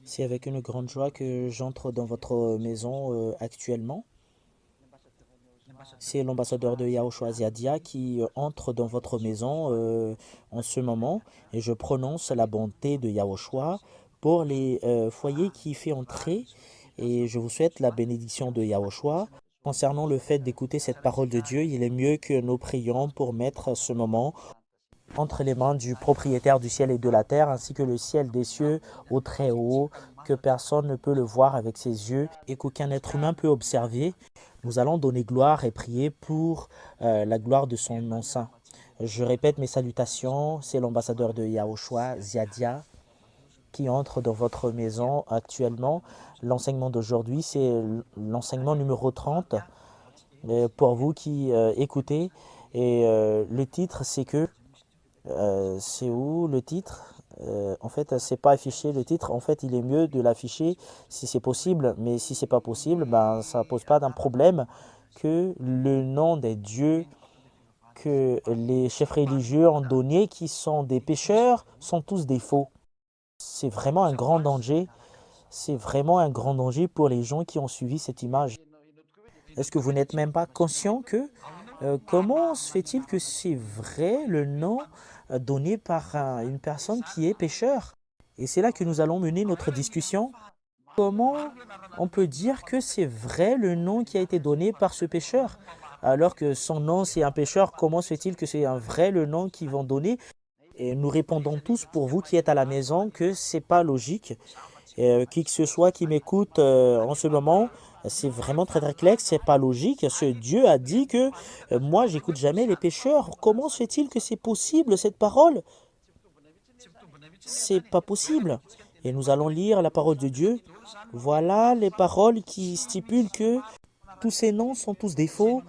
C'est avec une grande joie que j'entre dans votre maison actuellement. C'est l'ambassadeur de Yahushua Ziadia qui entre dans votre maison en ce moment et je prononce la bonté de Yahushua pour les foyers qui fait entrer et je vous souhaite la bénédiction de Yahushua. Concernant le fait d'écouter cette parole de Dieu, il est mieux que nous prions pour mettre ce moment entre les mains du propriétaire du ciel et de la terre, ainsi que le ciel des cieux au très haut, que personne ne peut le voir avec ses yeux et qu'aucun être humain peut observer. Nous allons donner gloire et prier pour la gloire de son nom saint. Je répète mes salutations, c'est l'ambassadeur de Yahushua, Ziadia, qui entre dans votre maison actuellement. L'enseignement d'aujourd'hui, c'est l'enseignement numéro 30 pour vous qui écoutez. Et le titre, c'est que c'est où le titre? En fait, c'est pas affiché le titre. En fait, il est mieux de l'afficher si c'est possible. Mais si c'est pas possible, ben ça pose pas d'un problème que le nom des dieux que les chefs religieux ont donné, qui sont des pécheurs, sont tous des faux. C'est vraiment un grand danger. C'est vraiment un grand danger pour les gens qui ont suivi cette image. Est-ce que vous n'êtes même pas conscient que comment se fait-il que c'est vrai le nom donné par une personne qui est pécheur? Et c'est là que nous allons mener notre discussion. Comment on peut dire que c'est vrai le nom qui a été donné par ce pécheur? Alors que son nom c'est un pécheur, comment se fait-il que c'est un vrai le nom qu'ils vont donner? Et nous répondons tous pour vous qui êtes à la maison que c'est pas logique. Qui que ce soit qui m'écoute en ce moment, c'est vraiment très très clair, c'est pas logique. Ce Dieu a dit que moi j'écoute jamais les pécheurs. Comment se fait-il que c'est possible cette parole? C'est pas possible. Et nous allons lire la parole de Dieu. Voilà les paroles qui stipulent que tous ces noms sont tous des faux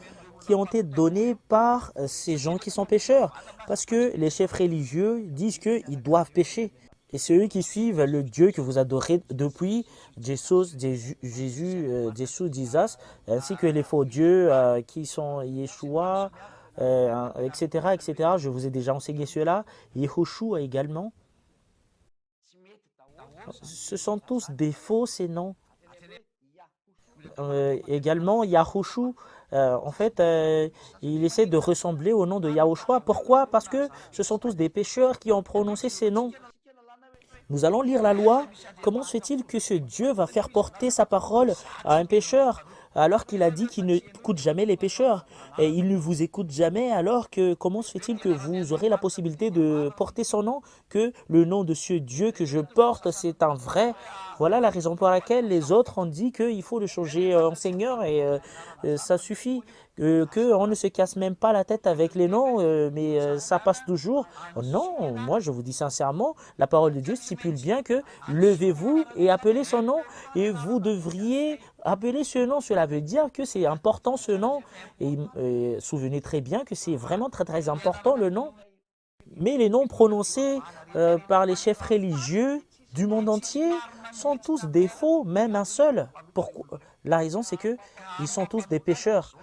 qui ont été donnés par ces gens qui sont pécheurs. Parce que les chefs religieux disent qu'ils doivent pécher. Et c'est eux qui suivent le Dieu que vous adorez depuis Jésus, Jesus, ainsi que les faux dieux qui sont Yeshua, etc., etc. Je vous ai déjà enseigné cela. Yehoshua également. Ce sont tous des faux, ces noms. Également, Yahushu, en fait, il essaie de ressembler au nom de Yahushua. Pourquoi? Parce que ce sont tous des pécheurs qui ont prononcé ces noms. Nous allons lire la loi. Comment se fait-il que ce Dieu va faire porter sa parole à un pécheur alors qu'il a dit qu'il ne écoute jamais les pécheurs et il ne vous écoute jamais alors que comment se fait-il que vous aurez la possibilité de porter son nom, que le nom de ce Dieu que je porte c'est un vrai. Voilà la raison pour laquelle les autres ont dit qu'il faut le changer en Seigneur et ça suffit. Qu'on ne se casse même pas la tête avec les noms, mais ça passe toujours. Oh non, moi je vous dis sincèrement, la parole de Dieu stipule bien que levez-vous et appelez son nom. Et vous devriez appeler ce nom. Cela veut dire que c'est important ce nom. Et souvenez très bien que c'est vraiment très très important le nom. Mais les noms prononcés par les chefs religieux du monde entier sont tous des faux, même un seul. Pourquoi? La raison c'est que ils sont tous des pécheurs.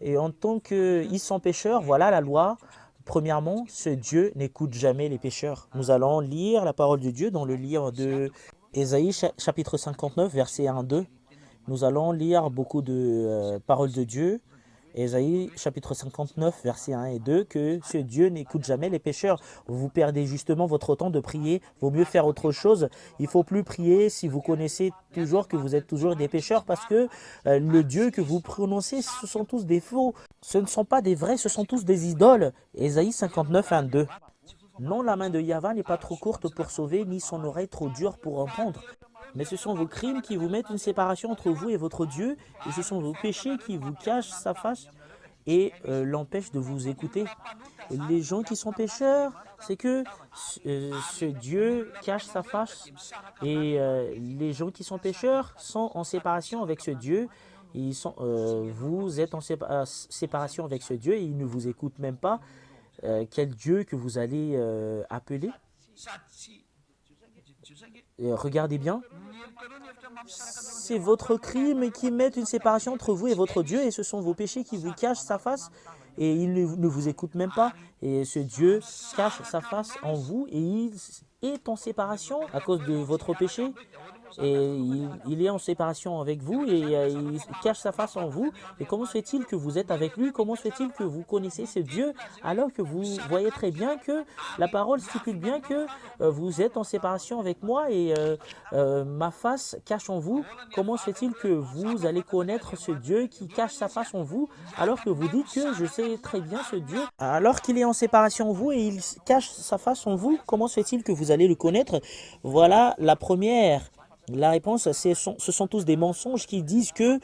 Et en tant qu'ils sont pécheurs, voilà la loi. Premièrement, ce Dieu n'écoute jamais les pécheurs. Nous allons lire la parole de Dieu dans le livre de Ésaïe chapitre 59, verset 1-2. Nous allons lire beaucoup de paroles de Dieu. Ésaïe chapitre 59, versets 1 et 2, que ce Dieu n'écoute jamais les pécheurs. Vous perdez justement votre temps de prier. Vaut mieux faire autre chose. Il ne faut plus prier si vous connaissez toujours que vous êtes toujours des pécheurs parce que le Dieu que vous prononcez, ce sont tous des faux. Ce ne sont pas des vrais, ce sont tous des idoles. Ésaïe 59, 1, 2. Non, la main de Yahva n'est pas trop courte pour sauver, ni son oreille trop dure pour entendre. Mais ce sont vos crimes qui vous mettent une séparation entre vous et votre Dieu, et ce sont vos péchés qui vous cachent sa face et l'empêchent de vous écouter. Les gens qui sont pécheurs, c'est que ce Dieu cache sa face, et les gens qui sont pécheurs sont en séparation avec ce Dieu. Vous êtes en séparation avec ce Dieu et il ne vous écoute même pas. Quel Dieu que vous allez appeler? Regardez bien, c'est votre crime qui met une séparation entre vous et votre Dieu, et ce sont vos péchés qui vous cachent sa face, et il ne vous écoute même pas. Et ce Dieu cache sa face en vous et il est en séparation à cause de votre péché. Et il est en séparation avec vous et il cache sa face en vous. Et comment se fait-il que vous êtes avec lui? Comment se fait-il que vous connaissez ce Dieu alors que vous voyez très bien que la parole stipule bien que vous êtes en séparation avec moi et ma face cache en vous? Comment se fait-il que vous allez connaître ce Dieu qui cache sa face en vous alors que vous dites que je sais très bien ce Dieu? Alors qu'il est en séparation en vous et il cache sa face en vous, comment se fait-il que vous allez le connaître? Voilà la première. La réponse, ce sont tous des mensonges qui disent que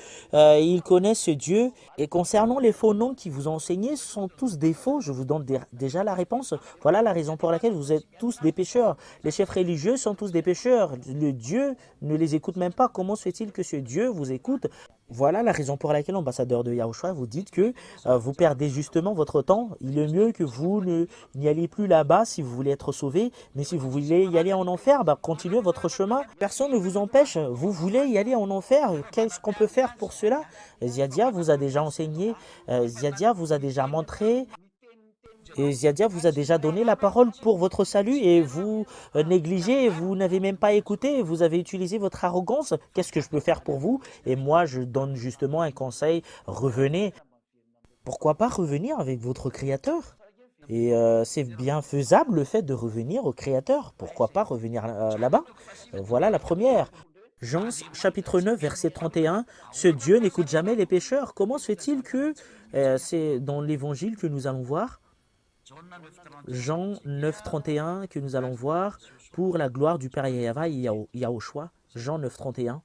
ils connaissent ce Dieu. Et concernant les faux noms qui vous ont enseignés, ce sont tous des faux. Je vous donne déjà la réponse. Voilà la raison pour laquelle vous êtes tous des pécheurs. Les chefs religieux sont tous des pécheurs. Le Dieu ne les écoute même pas. Comment se fait-il que ce Dieu vous écoute? Voilà la raison pour laquelle, ambassadeur de Yahushua, vous dites que vous perdez justement votre temps. Il est mieux que vous n'y alliez plus là-bas si vous voulez être sauvé. Mais si vous voulez y aller en enfer, continuez votre chemin. Personne ne vous empêche. Vous voulez y aller en enfer. Qu'est-ce qu'on peut faire pour cela? Ziadia vous a déjà enseigné. Ziadia vous a déjà montré. Et Ziadia vous a déjà donné la parole pour votre salut et vous négligez, vous n'avez même pas écouté, vous avez utilisé votre arrogance. Qu'est-ce que je peux faire pour vous? Et moi, je donne justement un conseil, revenez. Pourquoi pas revenir avec votre Créateur? Et c'est bien faisable le fait de revenir au Créateur. Pourquoi pas revenir là-bas? Voilà la première. Jean chapitre 9, verset 31, ce Dieu n'écoute jamais les pécheurs. Comment se fait-il que c'est dans l'évangile que nous allons voir? Jean 9, 31 que nous allons voir pour la gloire du Père Yahvé et Yahushua. Jean 9, 31.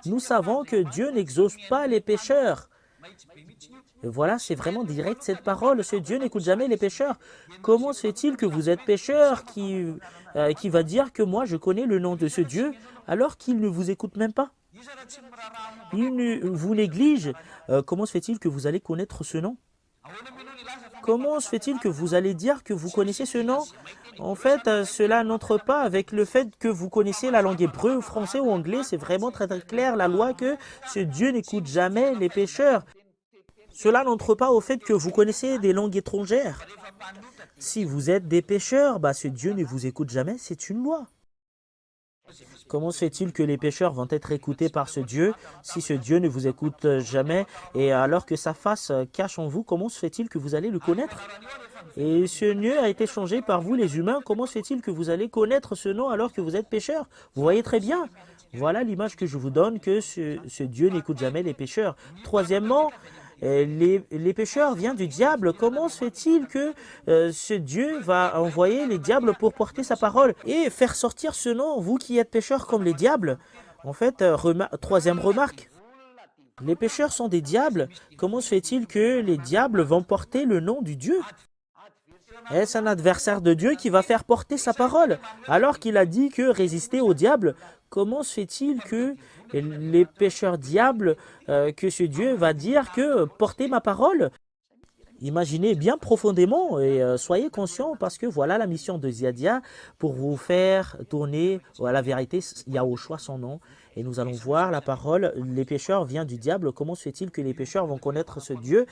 Nous savons que Dieu n'exauce pas les pécheurs. Voilà, c'est vraiment direct cette parole. Ce Dieu n'écoute jamais les pécheurs. Comment se fait-il que vous êtes pécheur qui va dire que moi je connais le nom de ce Dieu alors qu'il ne vous écoute même pas? Il vous néglige. Comment se fait-il que vous allez connaître ce nom? Comment se fait-il que vous allez dire que vous connaissez ce nom? En fait, cela n'entre pas avec le fait que vous connaissez la langue hébreu, français ou anglais. C'est vraiment très très clair, la loi, que ce Dieu n'écoute jamais les pécheurs. Cela n'entre pas au fait que vous connaissez des langues étrangères. Si vous êtes des pécheurs, ce Dieu ne vous écoute jamais, c'est une loi. Comment se fait-il que les pécheurs vont être écoutés par ce Dieu si ce Dieu ne vous écoute jamais et alors que sa face cache en vous, comment se fait-il que vous allez le connaître? Et ce Dieu a été changé par vous les humains, comment se fait-il que vous allez connaître ce nom alors que vous êtes pécheurs? Vous voyez très bien. Voilà l'image que je vous donne que ce Dieu n'écoute jamais les pécheurs. Troisièmement, les pécheurs viennent du diable. Comment se fait-il que ce Dieu va envoyer les diables pour porter sa parole et faire sortir ce nom, vous qui êtes pécheurs comme les diables? En fait, troisième remarque, les pécheurs sont des diables. Comment se fait-il que les diables vont porter le nom du Dieu? Est-ce un adversaire de Dieu qui va faire porter sa parole alors qu'il a dit que résister au diable? Comment se fait-il que les pécheurs diables, que ce Dieu va dire que portez ma parole? Imaginez bien profondément et soyez conscients parce que voilà la mission de Ziadia pour vous faire tourner à la vérité. Yahushua son nom. Et nous allons voir la parole. Les pécheurs viennent du diable. Comment se fait-il que les pécheurs vont connaître ce Dieu?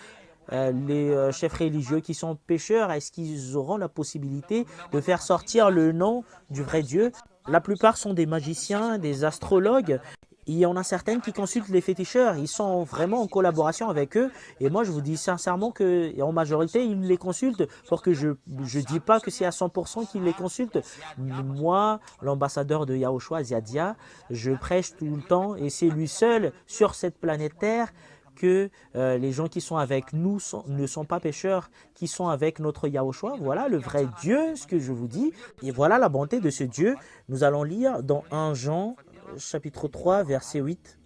Les chefs religieux qui sont pécheurs, est-ce qu'ils auront la possibilité de faire sortir le nom du vrai Dieu? La plupart sont des magiciens, des astrologues. Il y en a certaines qui consultent les féticheurs. Ils sont vraiment en collaboration avec eux. Et moi, je vous dis sincèrement qu'en majorité, ils les consultent. Pour que je ne dis pas que c'est à 100% qu'ils les consultent. Moi, l'ambassadeur de Yahushua, Ziadia, je prêche tout le temps. Et c'est lui seul sur cette planète Terre que les gens qui sont avec nous ne sont pas pécheurs, qui sont avec notre Yahushua. Voilà le vrai Dieu, ce que je vous dis. Et voilà la bonté de ce Dieu. Nous allons lire dans 1 Jean, chapitre 3, verset 8.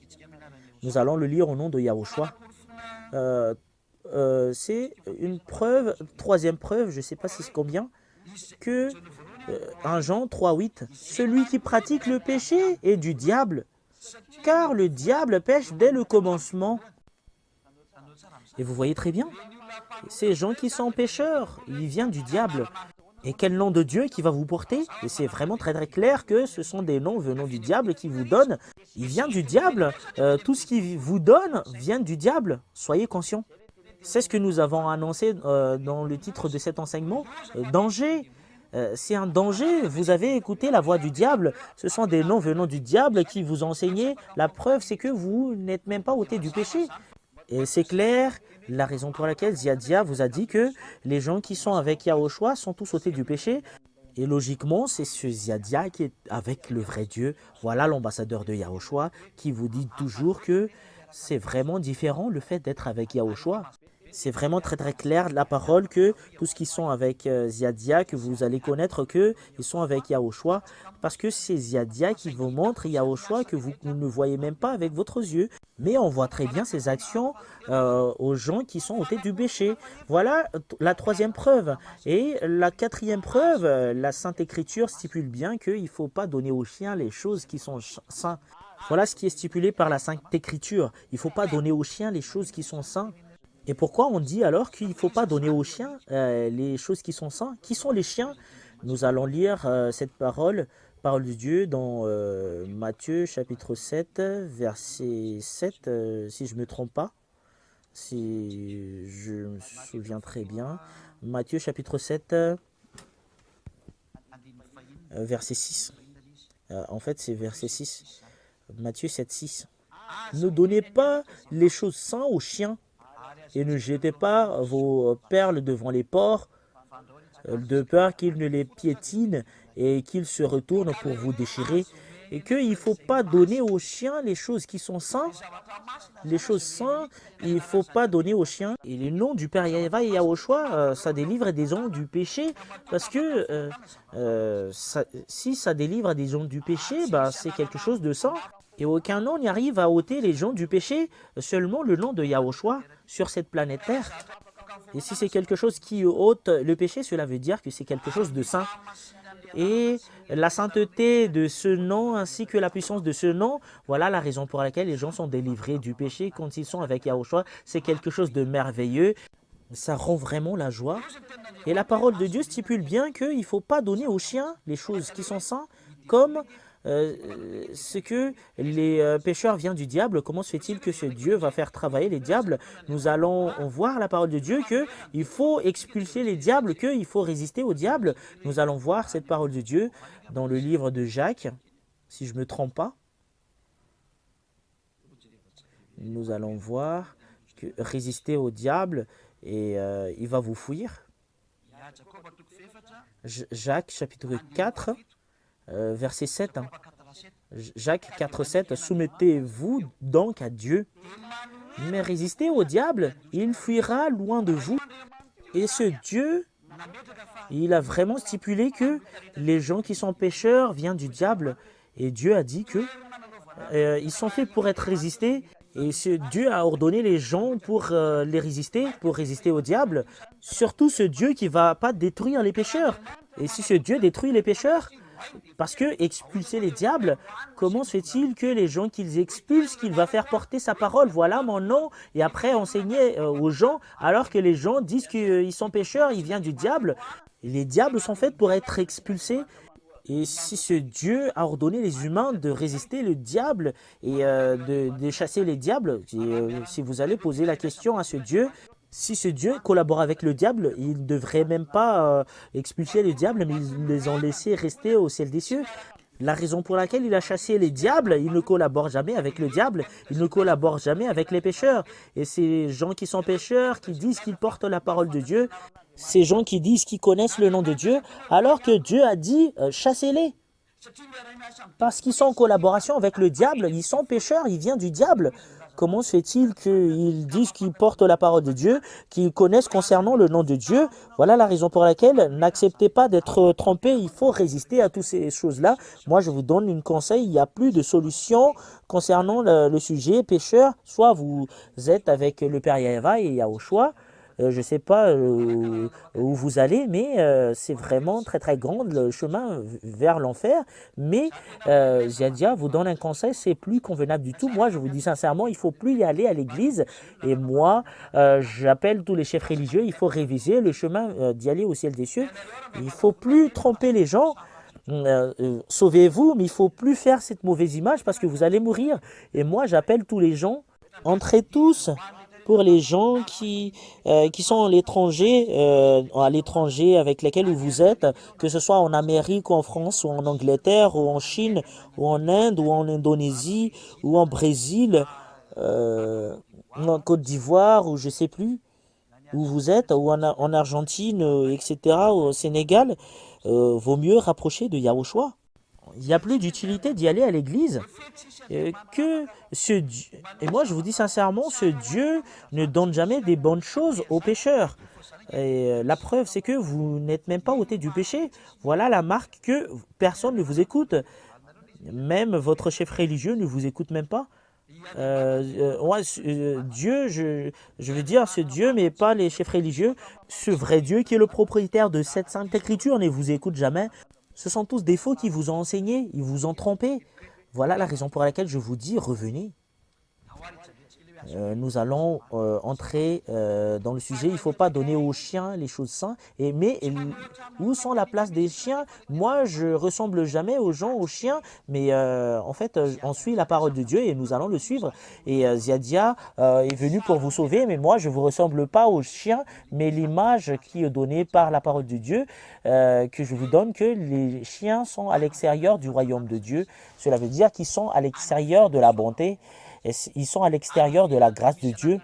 Nous allons le lire au nom de Yahushua. C'est une preuve, troisième preuve, je ne sais pas si c'est combien, que 1 Jean 3, 8. Celui qui pratique le péché est du diable, car le diable pêche dès le commencement. Et vous voyez très bien, ces gens qui sont pécheurs, ils viennent du diable. Et quel nom de Dieu qui va vous porter? Et c'est vraiment très très clair que ce sont des noms venant du diable qui vous donnent. Il vient du diable. Tout ce qu'il vous donne vient du diable. Soyez conscients. C'est ce que nous avons annoncé dans le titre de cet enseignement. Danger. C'est un danger. Vous avez écouté la voix du diable. Ce sont des noms venant du diable qui vous ont enseigné. La preuve, c'est que vous n'êtes même pas ôté du péché. Et c'est clair, la raison pour laquelle Ziadia vous a dit que les gens qui sont avec Yahushua sont tous ôtés du péché. Et logiquement, c'est ce Ziadia qui est avec le vrai Dieu. Voilà l'ambassadeur de Yahushua qui vous dit toujours que c'est vraiment différent le fait d'être avec Yahushua. C'est vraiment très très clair la parole que tous qui sont avec Ziadia, que vous allez connaître qu'ils sont avec Yahushua. Parce que c'est Ziadia qui vous montre Yahushua que vous ne voyez même pas avec votre yeux. Mais on voit très bien ses actions aux gens qui sont ôtés du péché. Voilà la troisième preuve. Et la quatrième preuve, la Sainte Écriture stipule bien qu'il ne faut pas donner aux chiens les choses qui sont saintes. Voilà ce qui est stipulé par la Sainte Écriture. Il ne faut pas donner aux chiens les choses qui sont saintes. Et pourquoi on dit alors qu'il ne faut pas donner aux chiens les choses qui sont saintes? Qui sont les chiens? Nous allons lire cette parole de Dieu dans Matthieu chapitre 7, verset 7, si je ne me trompe pas, si je me souviens très bien. Matthieu chapitre 7, verset 6. En fait, c'est verset 6. Matthieu 7, 6. Ne donnez pas les choses saintes aux chiens et ne jetez pas vos perles devant les porcs, de peur qu'ils ne les piétinent et qu'ils se retournent pour vous déchirer. Et qu'il ne faut pas donner aux chiens les choses qui sont saintes. Les choses saintes, il ne faut pas donner aux chiens. Et le nom du Père Yahva et Yahushua, ça délivre des gens du péché. Parce que si ça délivre des gens du péché, bah, c'est quelque chose de saint. Et aucun nom n'y arrive à ôter les gens du péché, seulement le nom de Yahushua sur cette planète Terre. Et si c'est quelque chose qui ôte le péché, cela veut dire que c'est quelque chose de saint. Et la sainteté de ce nom ainsi que la puissance de ce nom, voilà la raison pour laquelle les gens sont délivrés du péché quand ils sont avec Yahushua. C'est quelque chose de merveilleux. Ça rend vraiment la joie. Et la parole de Dieu stipule bien qu'il ne faut pas donner aux chiens les choses qui sont saintes comme ce que les pécheurs viennent du diable. Comment se fait-il que ce Dieu va faire travailler les diables? Nous allons voir la parole de Dieu qu'il faut expulser les diables, qu'il faut résister au diable. Nous allons voir cette parole de Dieu dans le livre de Jacques, si je ne me trompe pas. Nous allons voir que résister au diable et il va vous fuir. Jacques chapitre 4. Verset 7. Jacques 4, 7. Soumettez-vous donc à Dieu, mais résistez au diable, il fuira loin de vous. Et ce Dieu, il a vraiment stipulé que les gens qui sont pécheurs viennent du diable. Et Dieu a dit que ils sont faits pour être résistés. Et ce Dieu a ordonné les gens pour les résister, pour résister au diable. Surtout ce Dieu qui ne va pas détruire les pécheurs. Et si ce Dieu détruit les pécheurs, parce que expulser les diables, comment se fait-il que les gens qu'ils expulsent, qu'il va faire porter sa parole, voilà mon nom, et après enseigner aux gens, alors que les gens disent qu'ils sont pécheurs, ils viennent du diable. Les diables sont faits pour être expulsés. Et si ce Dieu a ordonné les humains de résister le diable et de chasser les diables, si vous allez poser la question à ce Dieu, si ce Dieu collabore avec le diable, il ne devrait même pas expulser les diables, mais ils les ont laissés rester au ciel des cieux. La raison pour laquelle il a chassé les diables, il ne collabore jamais avec le diable, il ne collabore jamais avec les pécheurs. Et ces gens qui sont pécheurs, qui disent qu'ils portent la parole de Dieu, ces gens qui disent qu'ils connaissent le nom de Dieu, alors que Dieu a dit chassez-les. Parce qu'ils sont en collaboration avec le diable, ils sont pécheurs, ils viennent du diable. Comment se fait-il qu'ils disent qu'ils portent la parole de Dieu, qu'ils connaissent concernant le nom de Dieu? Voilà la raison pour laquelle n'acceptez pas d'être trompé. Il faut résister à toutes ces choses-là. Moi, je vous donne un conseil. Il n'y a plus de solution concernant le sujet pécheur. Soit vous êtes avec le Père Yahva et Yahushua. Je ne sais pas où vous allez, mais c'est vraiment très très grand le chemin vers l'enfer. Mais Ziadia vous donne un conseil, c'est plus convenable du tout. Moi, je vous dis sincèrement, il ne faut plus y aller à l'église. Et moi, j'appelle tous les chefs religieux, il faut réviser le chemin d'y aller au ciel des cieux. Il ne faut plus tromper les gens. Sauvez-vous, mais il ne faut plus faire cette mauvaise image parce que vous allez mourir. Et moi, j'appelle tous les gens, entrez tous pour les gens qui sont à l'étranger avec lesquels vous êtes, que ce soit en Amérique ou en France ou en Angleterre ou en Chine ou en Inde ou en Indonésie ou en Brésil, euh, en Côte d'Ivoire ou je sais plus où vous êtes, ou en Argentine, etc., ou au Sénégal, vaut mieux rapprocher de Yahushua. Il n'y a plus d'utilité d'y aller à l'église que ce Dieu. Et moi, je vous dis sincèrement, ce Dieu ne donne jamais des bonnes choses aux pécheurs. Et la preuve, c'est que vous n'êtes même pas ôté du péché. Voilà la marque que personne ne vous écoute. Même votre chef religieux ne vous écoute même pas. Ouais, Dieu, je veux dire ce Dieu, mais pas les chefs religieux. Ce vrai Dieu qui est le propriétaire de cette sainte écriture ne vous écoute jamais. Ce sont tous des faux qui vous ont enseigné, ils vous ont trompé. Voilà la raison pour laquelle je vous dis, revenez. Nous allons entrer dans le sujet. Il ne faut pas donner aux chiens les choses saintes. Où sont la place des chiens? Moi, je ressemble jamais aux gens, aux chiens, mais en fait, on suit la parole de Dieu et nous allons le suivre. Et Ziadia est venu pour vous sauver, mais moi, je ne vous ressemble pas aux chiens, mais l'image qui est donnée par la parole de Dieu, que je vous donne, que les chiens sont à l'extérieur du royaume de Dieu. Cela veut dire qu'ils sont à l'extérieur de la bonté. Ils sont à l'extérieur de la grâce de Dieu.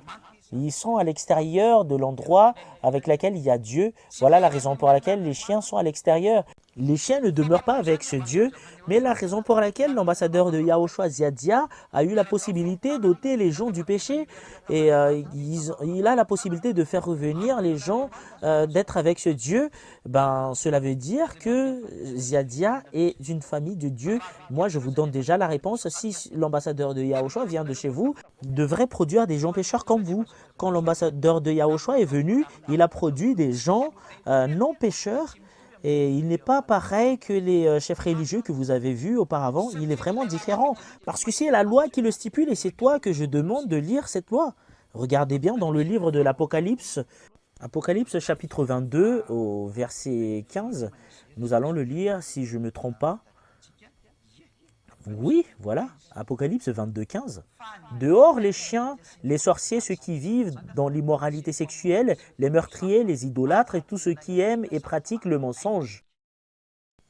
Ils sont à l'extérieur de l'endroit avec lequel il y a Dieu. Voilà la raison pour laquelle les chiens sont à l'extérieur. Les chiens ne demeurent pas avec ce Dieu, mais la raison pour laquelle l'ambassadeur de Yahushua Ziadia a eu la possibilité d'ôter les gens du péché et il a la possibilité de faire revenir les gens, d'être avec ce Dieu. Ben, cela veut dire que Ziadia est d'une famille de Dieu. Moi, je vous donne déjà la réponse. Si l'ambassadeur de Yahushua vient de chez vous, il devrait produire des gens pécheurs comme vous. Quand l'ambassadeur de Yahushua est venu, il a produit des gens non pécheurs. Et il n'est pas pareil que les chefs religieux que vous avez vus auparavant. Il est vraiment différent. Parce que c'est la loi qui le stipule et c'est toi que je demande de lire cette loi. Regardez bien dans le livre de l'Apocalypse. Apocalypse chapitre 22 au verset 15. Nous allons le lire si je ne me trompe pas. Oui, voilà, Apocalypse 22, 15. Dehors les chiens, les sorciers, ceux qui vivent dans l'immoralité sexuelle, les meurtriers, les idolâtres et tous ceux qui aiment et pratiquent le mensonge.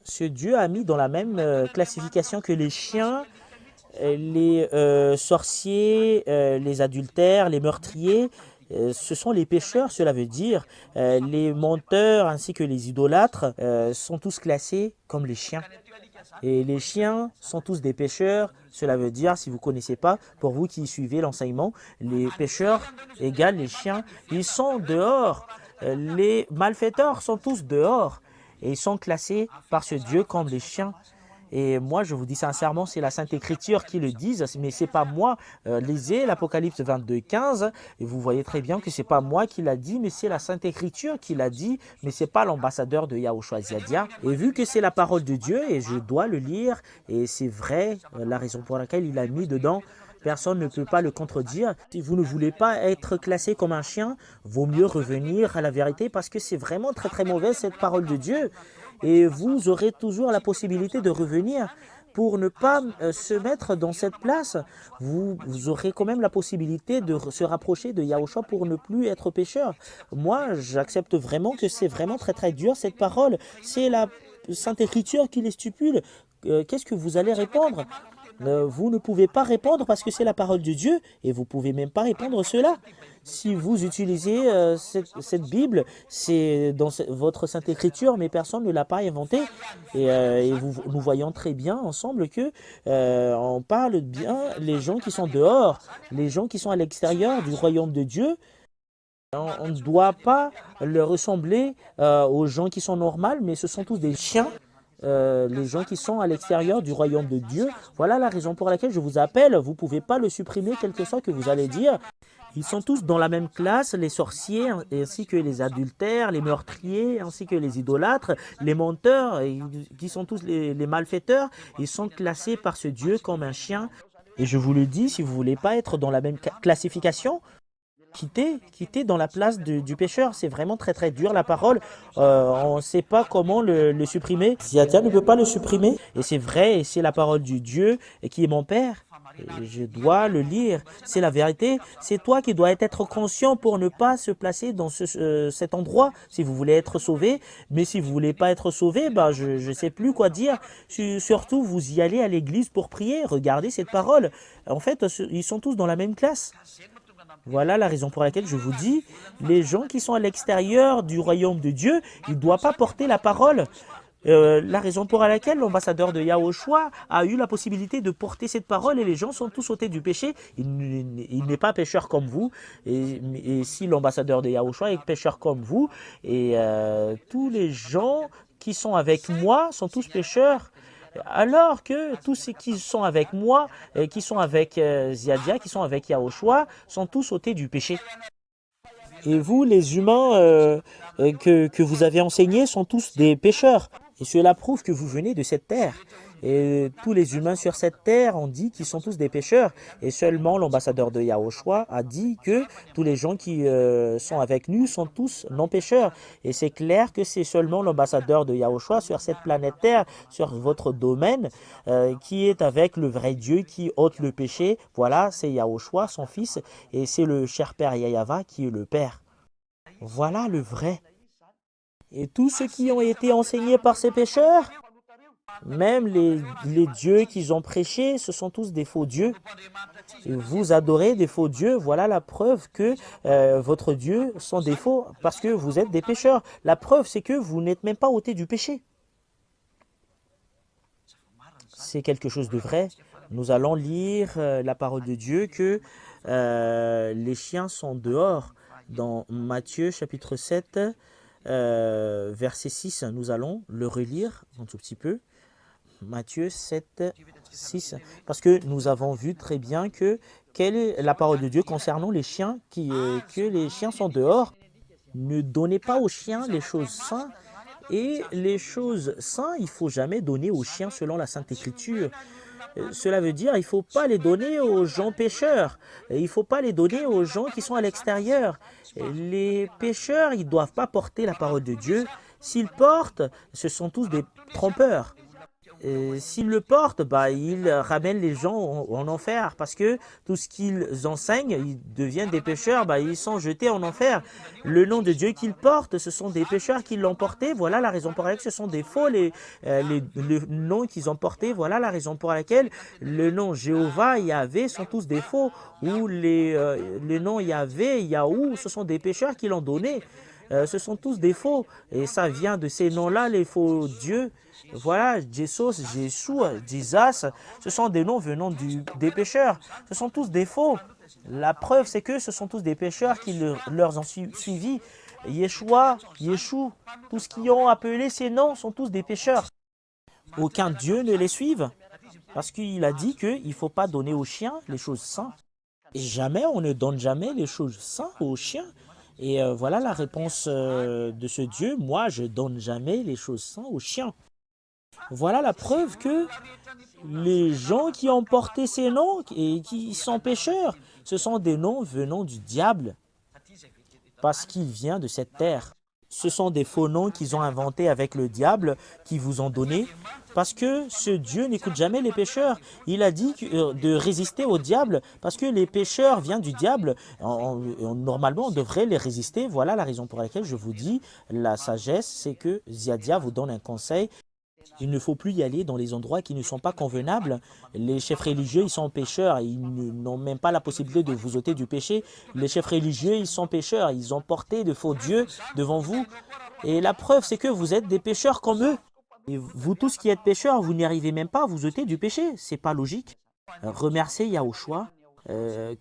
Ce Dieu a mis dans la même classification que les chiens, les sorciers, les adultères, les meurtriers. Ce sont les pécheurs, cela veut dire les menteurs ainsi que les idolâtres sont tous classés comme les chiens. Et les chiens sont tous des pécheurs. Cela veut dire, si vous ne connaissez pas, pour vous qui suivez l'enseignement, les pécheurs égale les chiens. Ils sont dehors. Les malfaiteurs sont tous dehors. Et ils sont classés par ce Dieu comme les chiens. Et moi, je vous dis sincèrement, c'est la Sainte Écriture qui le dit, mais ce n'est pas moi. Lisez l'Apocalypse 22, 15, et vous voyez très bien que ce n'est pas moi qui l'a dit, mais c'est la Sainte Écriture qui l'a dit, mais ce n'est pas l'ambassadeur de Yahushua Ziadia. Et vu que c'est la parole de Dieu, et je dois le lire, et c'est vrai, la raison pour laquelle il a mis dedans, personne ne peut pas le contredire. Si vous ne voulez pas être classé comme un chien, vaut mieux revenir à la vérité parce que c'est vraiment très très mauvais cette parole de Dieu. Et vous aurez toujours la possibilité de revenir pour ne pas se mettre dans cette place. Vous aurez quand même la possibilité de se rapprocher de Yahushua pour ne plus être pécheur. Moi, j'accepte vraiment que c'est vraiment très très dur cette parole. C'est la Sainte Écriture qui les stipule. Qu'est-ce que vous allez répondre? Vous ne pouvez pas répondre parce que c'est la parole de Dieu et vous ne pouvez même pas répondre cela. Si vous utilisez cette Bible, c'est dans votre Sainte Écriture, mais personne ne l'a pas inventée. Et nous voyons très bien ensemble que on parle bien les gens qui sont dehors, les gens qui sont à l'extérieur du royaume de Dieu. On ne doit pas leur ressembler aux gens qui sont normaux, mais ce sont tous des chiens. Les gens qui sont à l'extérieur du royaume de Dieu. Voilà la raison pour laquelle je vous appelle. Vous ne pouvez pas le supprimer, quel que soit que vous allez dire. Ils sont tous dans la même classe, les sorciers, ainsi que les adultères, les meurtriers, ainsi que les idolâtres, les menteurs, qui sont tous les malfaiteurs. Ils sont classés par ce Dieu comme un chien. Et je vous le dis, si vous ne voulez pas être dans la même classification, quitter dans la place du pécheur. C'est vraiment très très dur la parole. On ne sait pas comment le supprimer. Ziadia ne peut pas le supprimer. Et c'est vrai, et c'est la parole du Dieu qui est mon Père. Et je dois le lire. C'est la vérité. C'est toi qui dois être conscient pour ne pas se placer dans cet endroit si vous voulez être sauvé. Mais si vous voulez pas être sauvé, bah, je ne sais plus quoi dire. Surtout, vous y allez à l'église pour prier. Regardez cette parole. En fait, ils sont tous dans la même classe. Voilà la raison pour laquelle je vous dis, les gens qui sont à l'extérieur du royaume de Dieu, ils ne doivent pas porter la parole. La raison pour laquelle l'ambassadeur de Yahushua a eu la possibilité de porter cette parole et les gens sont tous ôtés du péché. Il n'est pas pécheur comme vous. Et si l'ambassadeur de Yahushua est pécheur comme vous, et tous les gens qui sont avec moi sont tous pécheurs, alors que tous ceux qui sont avec moi, qui sont avec Ziadia, qui sont avec Yahushua, sont tous ôtés du péché. Et vous, les humains que vous avez enseignés sont tous des pécheurs. Et cela prouve que vous venez de cette terre. Et tous les humains sur cette terre ont dit qu'ils sont tous des pécheurs. Et seulement l'ambassadeur de Yahushua a dit que tous les gens qui sont avec nous sont tous non-pécheurs. Et c'est clair que c'est seulement l'ambassadeur de Yahushua sur cette planète terre, sur votre domaine, qui est avec le vrai Dieu qui ôte le péché. Voilà, c'est Yahushua, son fils, et c'est le cher Père Yahava qui est le Père. Voilà le vrai. Et tous ceux qui ont été enseignés par ces pécheurs, même les dieux qu'ils ont prêchés, ce sont tous des faux dieux. Et vous adorez des faux dieux, voilà la preuve que votre Dieu sont des faux, parce que vous êtes des pécheurs. La preuve, c'est que vous n'êtes même pas ôtés du péché. C'est quelque chose de vrai. Nous allons lire la parole de Dieu que les chiens sont dehors. Dans Matthieu chapitre 7, verset 6, nous allons le relire un tout petit peu. Matthieu 7, 6. Parce que nous avons vu très bien que quelle est la parole de Dieu concernant les chiens, que les chiens sont dehors. Ne donnez pas aux chiens les choses saintes. Et les choses saintes, il ne faut jamais donner aux chiens selon la Sainte Écriture. Cela veut dire qu'il ne faut pas les donner aux gens pécheurs. Il ne faut pas les donner aux gens qui sont à l'extérieur. Les pécheurs, ils ne doivent pas porter la parole de Dieu. S'ils portent, ce sont tous des trompeurs. S'ils le portent, bah, ils ramènent les gens en enfer parce que tout ce qu'ils enseignent, ils deviennent des pécheurs, bah, ils sont jetés en enfer. Le nom de Dieu qu'ils portent, ce sont des pécheurs qui l'ont porté. Voilà la raison pour laquelle ce sont des faux, le nom qu'ils ont porté. Voilà la raison pour laquelle le nom Jéhovah, Yahvé sont tous des faux. Ou le nom Yahvé, Yahou, ce sont des pécheurs qui l'ont donné. Ce sont tous des faux. Et ça vient de ces noms-là, les faux dieux. Voilà, Jesus, Jésus, Jesus, ce sont des noms venant des pécheurs. Ce sont tous des faux. La preuve, c'est que ce sont tous des pécheurs qui leur ont suivi. Yeshua, Yeshua, tous ce qui ont appelé ces noms sont tous des pécheurs. Aucun Dieu ne les suive. Parce qu'il a dit qu'il ne faut pas donner aux chiens les choses saintes. Et jamais, on ne donne jamais les choses saintes aux chiens. Et voilà la réponse de ce Dieu. Moi, je ne donne jamais les choses saintes aux chiens. Voilà la preuve que les gens qui ont porté ces noms et qui sont pécheurs, ce sont des noms venant du diable parce qu'il vient de cette terre. Ce sont des faux noms qu'ils ont inventés avec le diable, qui vous ont donné, parce que ce Dieu n'écoute jamais les pécheurs. Il a dit de résister au diable, parce que les pécheurs viennent du diable. Normalement, on devrait les résister. Voilà la raison pour laquelle je vous dis, la sagesse, c'est que Ziadia vous donne un conseil. Il ne faut plus y aller dans les endroits qui ne sont pas convenables. Les chefs religieux, ils sont pécheurs. Ils n'ont même pas la possibilité de vous ôter du péché. Les chefs religieux, ils sont pécheurs. Ils ont porté de faux dieux devant vous. Et la preuve, c'est que vous êtes des pécheurs comme eux. Et vous tous qui êtes pécheurs, vous n'y arrivez même pas à vous ôter du péché. C'est pas logique. Remerciez Yahushua.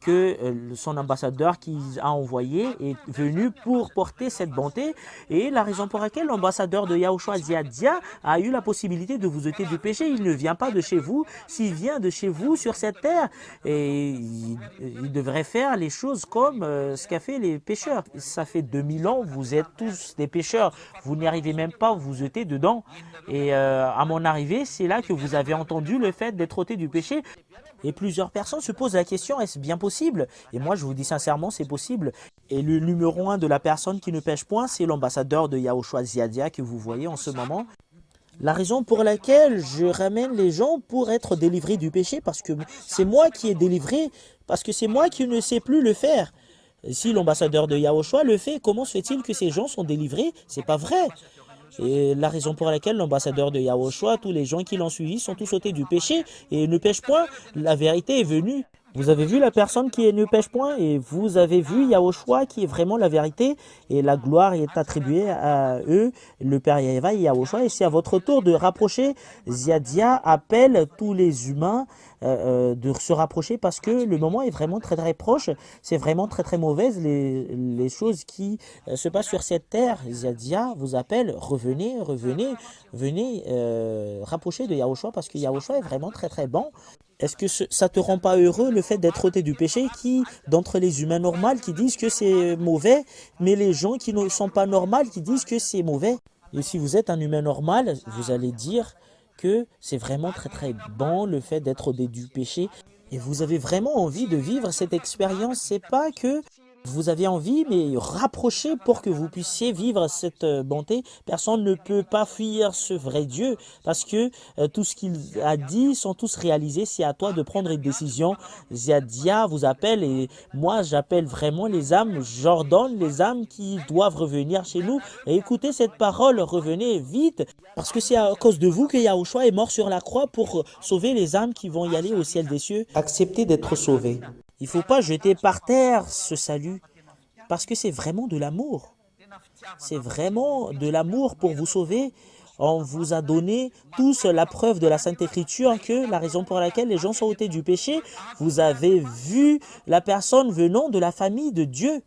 Que son ambassadeur qu'il a envoyé est venu pour porter cette bonté, et la raison pour laquelle l'ambassadeur de Yahushua Ziadia a eu la possibilité de vous ôter du péché. Il ne vient pas de chez vous. S'il vient de chez vous sur cette terre, et il devrait faire les choses comme ce qu'a fait les pécheurs. Ça fait 2000 ans, vous êtes tous des pécheurs, vous n'y arrivez même pas à vous ôter dedans, et à mon arrivée, c'est là que vous avez entendu le fait d'être ôté du péché. Et plusieurs personnes se posent la question, est-ce bien possible? Et moi, je vous dis sincèrement, c'est possible. Et le numéro un de la personne qui ne pêche point, c'est l'ambassadeur de Yahushua Ziadia que vous voyez en ce moment. La raison pour laquelle je ramène les gens pour être délivrés du péché, parce que c'est moi qui ai délivré, parce que c'est moi qui ne sais plus le faire. Si l'ambassadeur de Yahushua le fait, comment se fait-il que ces gens sont délivrés? C'est pas vrai. Et la raison pour laquelle l'ambassadeur de Yahushua, tous les gens qui l'ont suivi sont tous ôtés du péché et ne pêchent point, la vérité est venue. Vous avez vu la personne qui ne pêche point et vous avez vu Yahushua qui est vraiment la vérité et la gloire est attribuée à eux, le Père Yahva et Yahushua. Et c'est à votre tour de rapprocher. Ziadia appelle tous les humains de se rapprocher parce que le moment est vraiment très très proche. C'est vraiment très très mauvaise les choses qui se passent sur cette terre. Ziadia vous appelle, revenez, revenez, venez rapprocher de Yahushua parce que Yahushua est vraiment très très bon. Est-ce que ça te rend pas heureux le fait d'être ôté du péché qui, d'entre les humains normaux qui disent que c'est mauvais, mais les gens qui ne sont pas normaux qui disent que c'est mauvais? Et si vous êtes un humain normal, vous allez dire que c'est vraiment très très bon le fait d'être ôté du péché et vous avez vraiment envie de vivre cette expérience. C'est pas que vous avez envie, mais rapprochez pour que vous puissiez vivre cette bonté. Personne ne peut pas fuir ce vrai Dieu parce que tout ce qu'il a dit sont tous réalisés. C'est à toi de prendre une décision. Ziadia vous appelle et moi j'appelle vraiment les âmes. J'ordonne les âmes qui doivent revenir chez nous et écoutez cette parole. Revenez vite parce que c'est à cause de vous que Yahushua est mort sur la croix pour sauver les âmes qui vont y aller au ciel des cieux. Acceptez d'être sauvés. Il ne faut pas jeter par terre ce salut, parce que c'est vraiment de l'amour. C'est vraiment de l'amour pour vous sauver. On vous a donné tous la preuve de la Sainte Écriture que la raison pour laquelle les gens sont ôtés du péché, vous avez vu la personne venant de la famille de Dieu.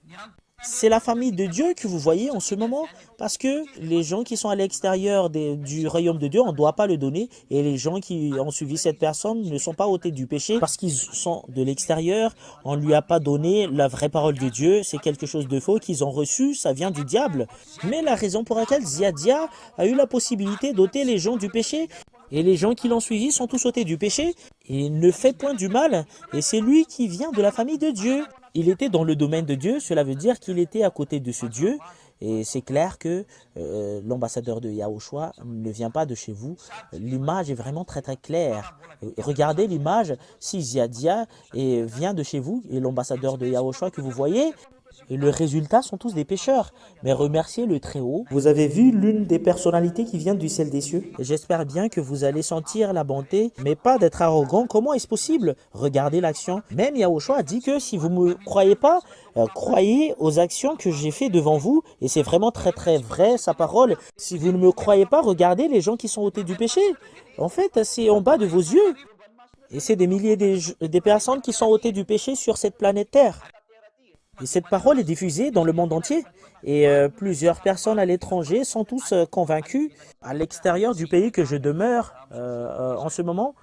C'est la famille de Dieu que vous voyez en ce moment parce que les gens qui sont à l'extérieur du royaume de Dieu, on ne doit pas le donner et les gens qui ont suivi cette personne ne sont pas ôtés du péché parce qu'ils sont de l'extérieur, on ne lui a pas donné la vraie parole de Dieu, c'est quelque chose de faux qu'ils ont reçu, ça vient du diable. Mais la raison pour laquelle Ziadia a eu la possibilité d'ôter les gens du péché et les gens qui l'ont suivi sont tous ôtés du péché et ne fait point du mal et c'est lui qui vient de la famille de Dieu. Il était dans le domaine de Dieu, cela veut dire qu'il était à côté de ce Dieu. Et c'est clair que l'ambassadeur de Yahushua ne vient pas de chez vous. L'image est vraiment très très claire. Et regardez l'image, si Ziadia vient de chez vous, et l'ambassadeur de Yahushua que vous voyez, et le résultat sont tous des pécheurs. Mais remerciez le Très-Haut. Vous avez vu l'une des personnalités qui vient du ciel des cieux. J'espère bien que vous allez sentir la bonté, mais pas d'être arrogant. Comment est-ce possible? Regardez l'action. Même Yahushua a dit que si vous ne me croyez pas, croyez aux actions que j'ai fait devant vous. Et c'est vraiment très très vrai sa parole. Si vous ne me croyez pas, regardez les gens qui sont ôtés du péché. En fait, c'est en bas de vos yeux. Et c'est des milliers des personnes qui sont ôtées du péché sur cette planète Terre. Et cette parole est diffusée dans le monde entier. Et plusieurs personnes à l'étranger sont tous convaincus. À l'extérieur du pays que je demeure en ce moment,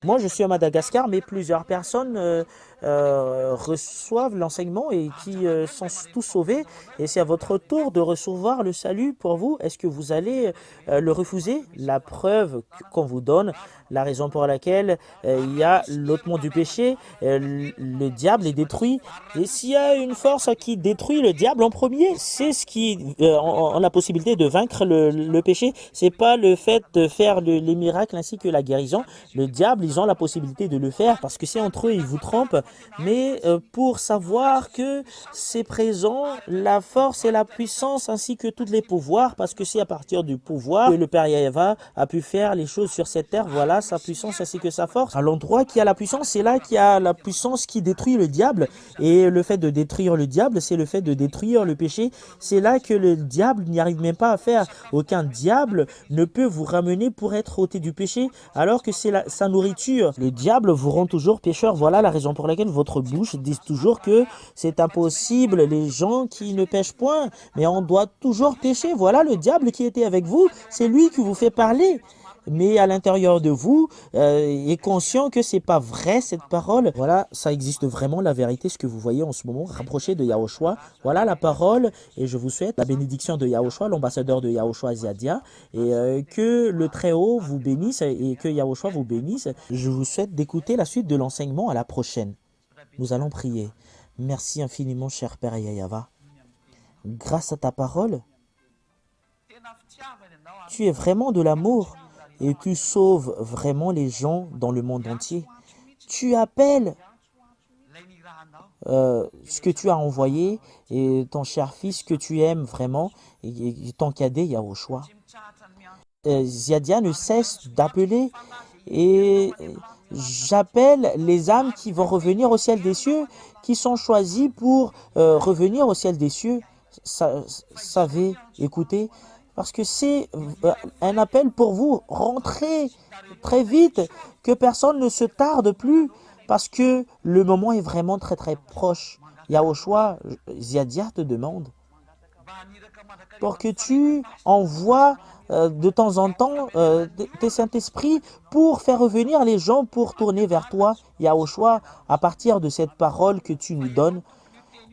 moi je suis à Madagascar, mais plusieurs personnes reçoivent l'enseignement et qui sont tous sauvés. Et c'est à votre tour de recevoir le salut pour vous. Est-ce que vous allez le refuser? La preuve qu'on vous donne, la raison pour laquelle il y a l'ôtement du péché, le diable est détruit. Et s'il y a une force qui détruit le diable en premier, c'est ce qui a la possibilité de vaincre le péché. C'est pas le fait de faire les miracles ainsi que la guérison. Le diable, ils ont la possibilité de le faire parce que c'est entre eux, ils vous trompent. Mais pour savoir que c'est présent, la force et la puissance ainsi que tous les pouvoirs, parce que c'est à partir du pouvoir que le Père Yahva a pu faire les choses sur cette terre. Voilà sa puissance ainsi que sa force. À l'endroit qui a la puissance, c'est là qu'il y a la puissance qui détruit le diable. Et le fait de détruire le diable, c'est le fait de détruire le péché. C'est là que le diable n'y arrive même pas à faire. Aucun diable ne peut vous ramener pour être ôté du péché, alors que c'est sa nourriture. Le diable vous rend toujours pécheur. Voilà la raison pour laquelle votre bouche dit toujours que c'est impossible, les gens qui ne pêchent point. Mais on doit toujours pécher. Voilà le diable qui était avec vous. C'est lui qui vous fait parler. mais à l'intérieur de vous, est conscient que c'est pas vrai cette parole. Voilà, ça existe vraiment la vérité, ce que vous voyez en ce moment, rapproché de Yahushua. Voilà la parole, et je vous souhaite la bénédiction de Yahushua, l'ambassadeur de Yahushua Ziadia, et que le Très-Haut vous bénisse et que Yahushua vous bénisse. Je vous souhaite d'écouter la suite de l'enseignement. À la prochaine. Nous allons prier. Merci infiniment, cher Père Yahweh. Grâce à ta parole, tu es vraiment de l'amour et tu sauves vraiment les gens dans le monde entier. Tu appelles ce que tu as envoyé et ton cher fils que tu aimes vraiment et ton cadet Yahushua. Ziadia ne cesse d'appeler et j'appelle les âmes qui vont revenir au ciel des cieux, qui sont choisies pour revenir au ciel des cieux. Savez, écoutez, parce que c'est un appel pour vous. Rentrez très vite, que personne ne se tarde plus, parce que le moment est vraiment très très proche. Yahushua, Ziadia te demande pour que tu envoies de temps en temps tes Saint-Esprit pour faire revenir les gens, pour tourner vers toi, Yahushua, à partir de cette parole que tu nous donnes.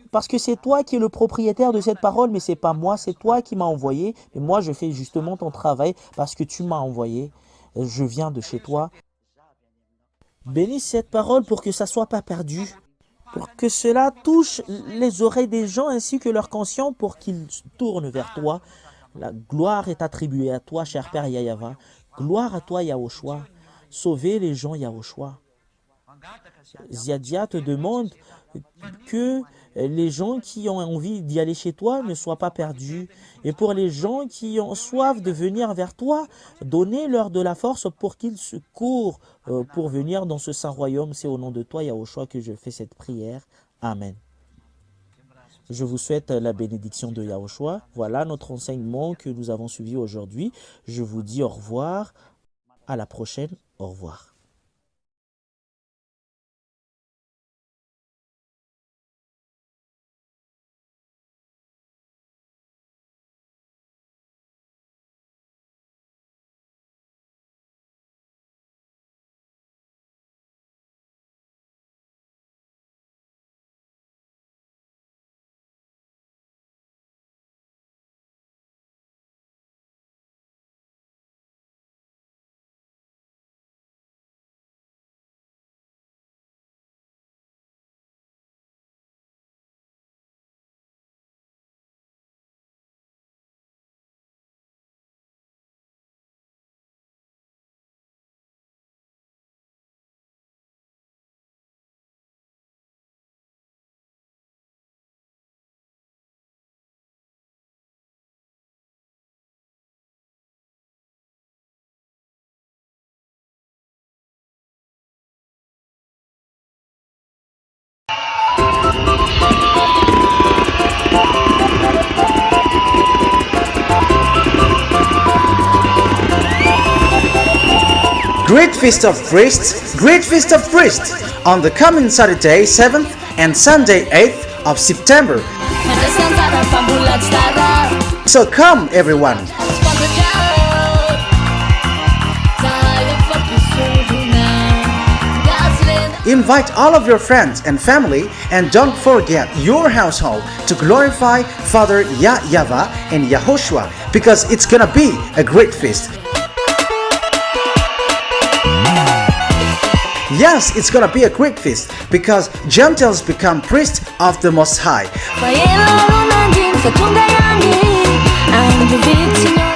Parce que c'est toi qui es le propriétaire de cette parole, mais c'est pas moi, c'est toi qui m'as envoyé. Et moi, je fais justement ton travail parce que tu m'as envoyé. Je viens de chez toi. Bénis cette parole pour que ça ne soit pas perdu. Pour que cela touche les oreilles des gens ainsi que leur conscience pour qu'ils tournent vers toi. La gloire est attribuée à toi, cher Père Yahweh. Gloire à toi, Yahushua. Sauvez les gens, Yahushua. Ziadia te demande que les gens qui ont envie d'y aller chez toi ne soient pas perdus. Et pour les gens qui ont soif de venir vers toi, donnez-leur de la force pour qu'ils se courent pour venir dans ce saint royaume. C'est au nom de toi, Yahushua, que je fais cette prière. Amen. Je vous souhaite la bénédiction de Yahushua. Voilà notre enseignement que nous avons suivi aujourd'hui. Je vous dis au revoir. À la prochaine. Au revoir. Great Feast of Priests, Great Feast of Priests, on the coming Saturday 7th and Sunday 8th of September. So come everyone. Invite all of your friends and family, and don't forget your household to glorify Father Yahweh and Yahushua, because it's gonna be a great feast. Yes, it's gonna be a great feast because Gentiles become priests of the Most High.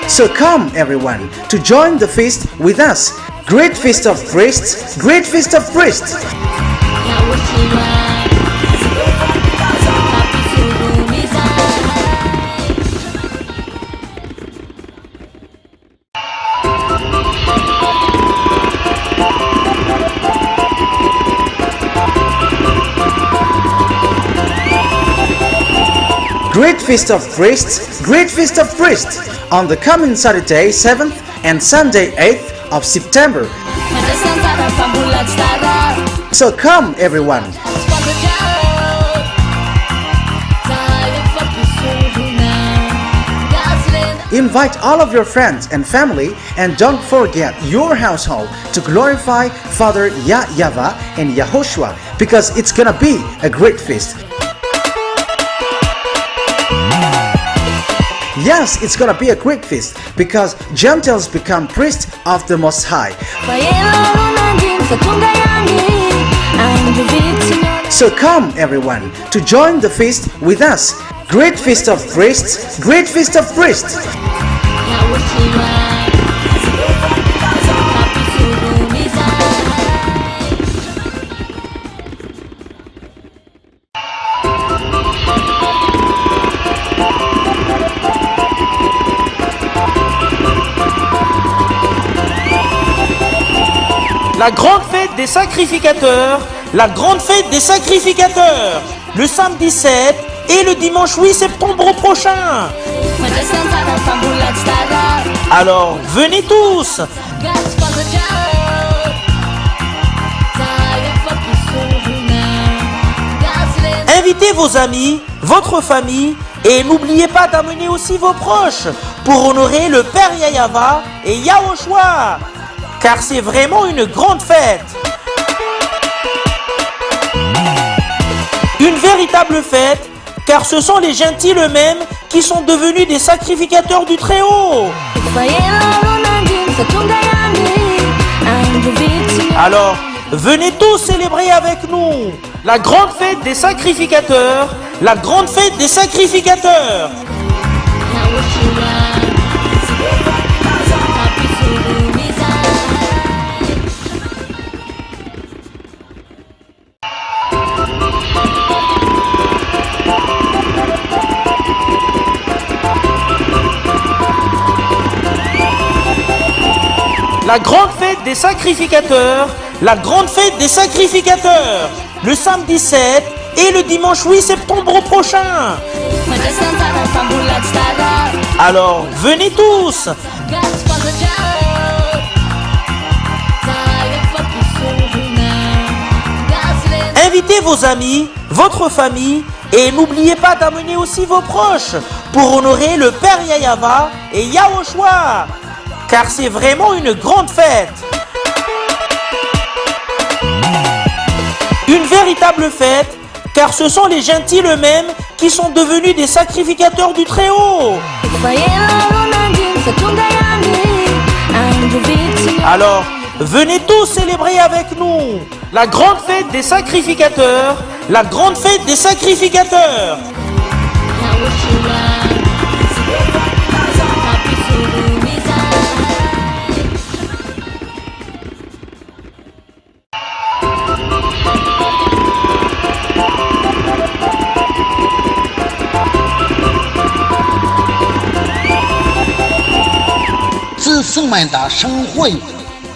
So come everyone to join the feast with us. Great Feast of Priests, Great Feast of Priests. Great Feast of Priests, Great Feast of Priests, on the coming Saturday 7th and Sunday 8th of September. So come everyone. invite all of your friends and family, and don't forget your household to glorify Father Yahweh and Yahushua, because it's gonna be a great feast. Yes, it's gonna be a great feast because Gentiles become priests of the Most High. So come everyone to join the feast with us. Great feast of priests, great feast of priests. La grande fête des sacrificateurs, la grande fête des sacrificateurs, le samedi 7 et le dimanche 8 septembre prochain. Alors, venez tous. Invitez vos amis, votre famille et n'oubliez pas d'amener aussi vos proches pour honorer le Père Yahweh et Yahushua. Car c'est vraiment une grande fête. Une véritable fête, car ce sont les gentils eux-mêmes qui sont devenus des sacrificateurs du Très-Haut. Alors, venez tous célébrer avec nous la grande fête des sacrificateurs, la grande fête des sacrificateurs. La grande fête des sacrificateurs, la grande fête des sacrificateurs, le samedi 7 et le dimanche 8 septembre prochain. Alors, venez tous. Invitez vos amis, votre famille et n'oubliez pas d'amener aussi vos proches pour honorer le Père Yahweh et Yahushua. Car c'est vraiment une grande fête. Une véritable fête, car ce sont les gentils eux-mêmes qui sont devenus des sacrificateurs du Très-Haut. Alors, venez tous célébrer avec nous la grande fête des sacrificateurs, la grande fête des sacrificateurs.子孙们的盛会，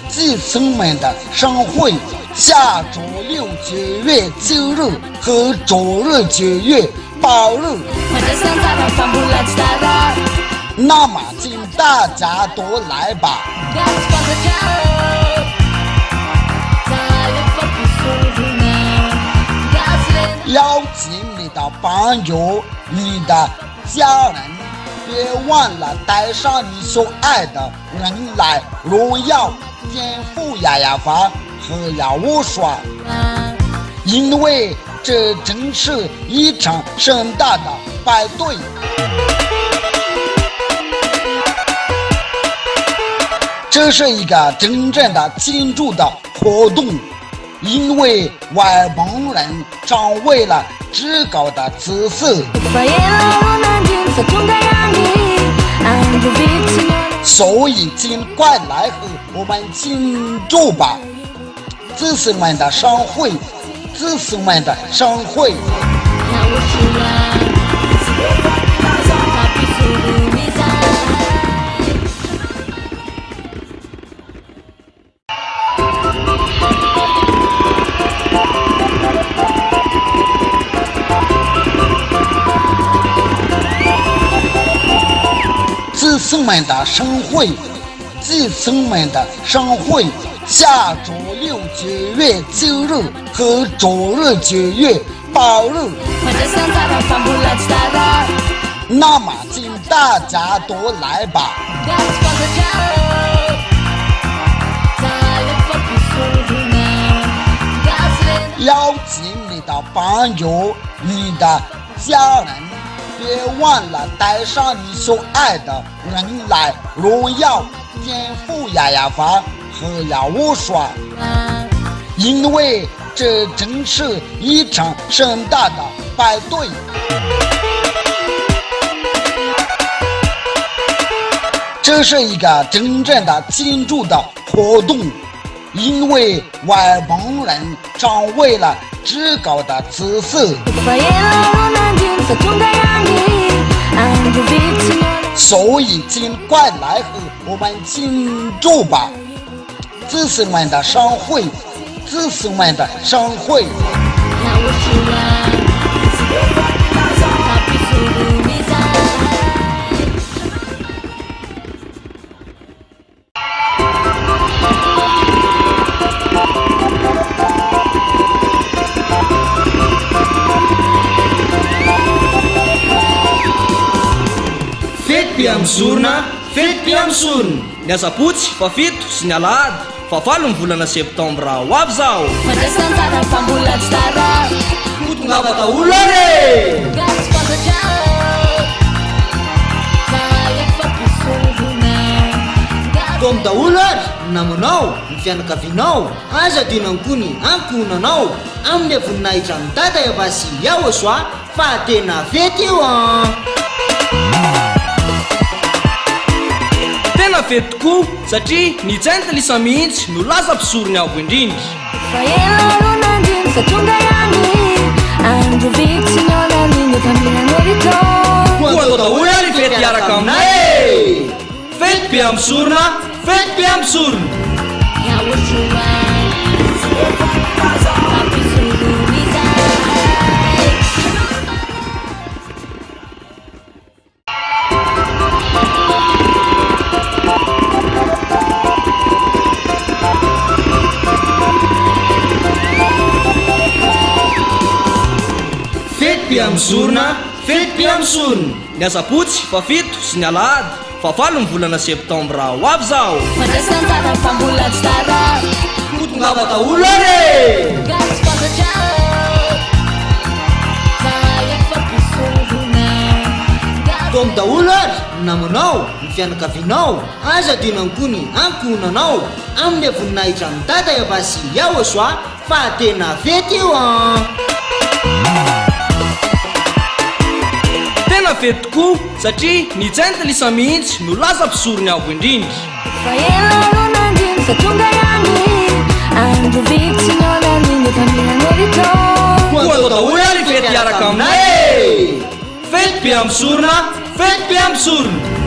子孙们的盛会，下周6 9月9日和周日9月8日。那么，请大家都来吧。邀请你的朋友、你的家人。别忘了带上你所爱的人来荣耀天父亚法和Yahushua，因为这真是一场盛大的派对。这是一个真正的庆祝的活动，因为外邦人成为了至高的子嗣。所以请快来和我们庆祝吧，子孙们的盛会，子孙们的盛会。子孙们的盛会，子孙们的盛会，下周6 9月9日和周日9月8日。那么请大家都来吧。邀请你的朋友、你的家人，别忘了带上你所爱的人来荣耀天父亚亚法和亚乌刷，因为这真是一场盛大的派对。这是一个真正的庆祝的活动，因为外邦人成为了至高的子嗣，所以请快来和我们庆祝吧，子嗣们的盛会，子嗣们的盛会。Piamzorona, fety piamsorona. Ny asabotsy fa fito sy ny alahady fa 8 ny volana septambra ho avy zao. Kotongava daholo are! Taomy daholo ary namanao, ny fianakavinao, aza dinany koa ny ankonanao amin'ny voninahitra ny data Yavasy Yahosoa fa tena fety io Tena fety tokoa satria nijainta lisa mihitsy no laza mpisorony avo indrindra. Koa atao daholo ary fety hiaraka aminay. Fety piamsorona, fety piamsorona. Piamsorona, fety piamsorona. Ny asabotsy fa 7 sy ny alahady fa 8 ny volana septambra ho avy zao. Kotongava daholo are! Taomy daholo ary namanao, ny fianakavinao, aza dinany koa ny ankonanao amin'ny voninahitra ny data Yavasy Yahosoa fa tena fety io Tena fety tokoa satria nijainta lisa mihitsy no laza mpisorony avo indrindra. Koa atao daholo ary fety hiaraka aminay. Fety piamsorona, fety piamsorona.